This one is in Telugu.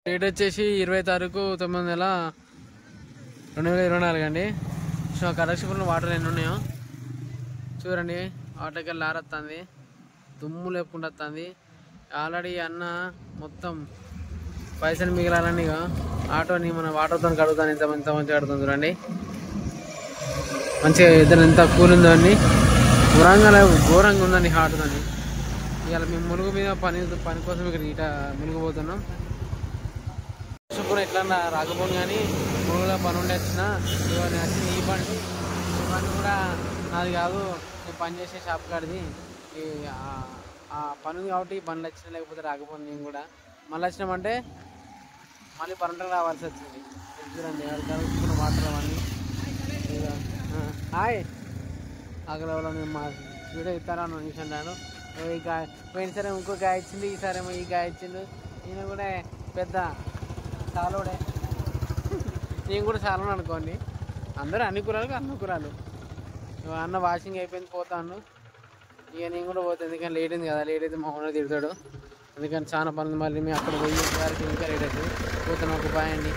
డేట్ వచ్చేసి 20 తారీఖు 9 నెల 2024 అండి. సో కలెక్షన్లో వాటర్ ఎన్ని ఉన్నాయో చూడండి. వాటర్కి లారొస్తుంది, దుమ్ము లేకుండా వస్తుంది. ఆల్రెడీ అన్న మొత్తం పైసలు మిగిలాలని ఆటోని మన వాటర్తో కడుగుతాను. ఎంత మంచిగా కడుతుంది చూడండి. మంచిగా ఇద్దరు ఎంత కూల్ ఉందో అండి. ఘోరంగా ఉందండి హాటుదని. ఇవాళ మేము ములుగు మీద పని కోసం ఇక్కడ ఇట మునిగిపోతున్నాం. కూడా ఎట్లా రాకపోను కానీ ములుగులో పని ఉండి వచ్చిన వచ్చింది. ఈ బండి కూడా నాది కాదు, నేను పని చేసే షాప్ కాడిది. ఆ పని ఉంది కాబట్టి ఈ బండ్లు వచ్చినా, లేకపోతే రాకపోను. నేను కూడా మళ్ళీ వచ్చినామంటే మళ్ళీ పనుంటకు రావాల్సి వచ్చింది. చూడండి ఎవరికైనా వాటర్ అవన్నీ. హాయ్ అక్కడ మేము మా వీడియో ఇస్తాను అనుకుంటున్నాను. ఈ గాయ పోయినసారి ఇంకో గాయ ఇచ్చింది, ఈసారేమో ఈ గాయ ఇచ్చిండు. నేను కూడా పెద్ద చాలోడే, నేను కూడా చాలను అనుకోండి. అందరూ అన్ని కులాలకు అనుకురాలు. అన్న వాషింగ్ అయిపోయింది, పోతాను. ఇక నేను కూడా పోతాను, ఎందుకంటే లేట్ అయింది కదా. లేట్ అయితే మా ఓనర్ తిడతాడు. అందుకని చాలా పనులు. మళ్ళీ మేము అక్కడ పోయి ఇంకా లేట్ అవుతుంది. పోతాను. ఒక బాయ్ అండి.